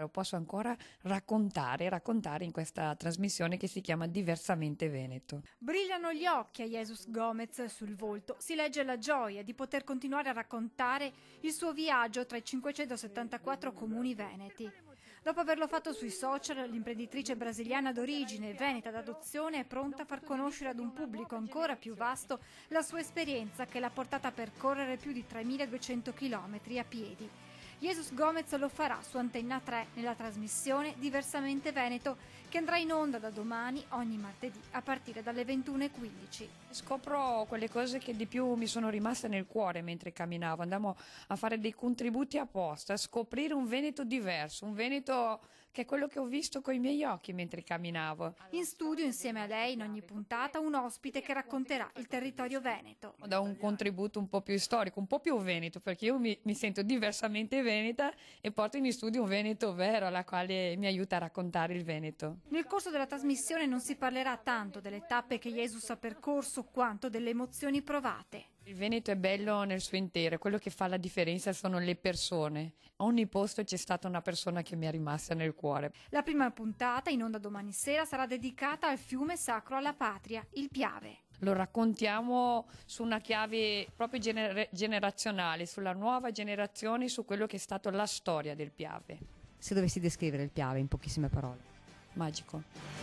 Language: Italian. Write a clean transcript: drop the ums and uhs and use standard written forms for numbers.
Lo posso ancora raccontare in questa trasmissione che si chiama Diversamente Veneto. Brillano gli occhi a Jesus Gomez, sul volto si legge la gioia di poter continuare a raccontare il suo viaggio tra i 574 comuni veneti. Dopo averlo fatto sui social, l'imprenditrice brasiliana d'origine, veneta d'adozione, è pronta a far conoscere ad un pubblico ancora più vasto la sua esperienza che l'ha portata a percorrere più di 3.200 chilometri a piedi. Jesus Gomez lo farà su Antenna 3 nella trasmissione Diversamente Veneto, che andrà in onda da domani ogni martedì a partire dalle 21:15. Scopro quelle cose che di più mi sono rimaste nel cuore mentre camminavo. Andavo a fare dei contributi apposta, a scoprire un Veneto diverso, un Veneto che è quello che ho visto con i miei occhi mentre camminavo. In studio insieme a lei in ogni puntata un ospite che racconterà il territorio veneto. Da un contributo un po' più storico, un po' più veneto, perché io mi sento diversamente veneta e porto in studio un Veneto vero, alla quale mi aiuta a raccontare il Veneto. Nel corso della trasmissione non si parlerà tanto delle tappe che Jesus ha percorso quanto delle emozioni provate. Il Veneto è bello nel suo intero, quello che fa la differenza sono le persone. A ogni posto c'è stata una persona che mi è rimasta nel cuore. La prima puntata, in onda domani sera, sarà dedicata al fiume sacro alla patria, il Piave. Lo raccontiamo su una chiave proprio generazionale, sulla nuova generazione, su quello che è stato la storia del Piave. Se dovessi descrivere il Piave in pochissime parole. Magico.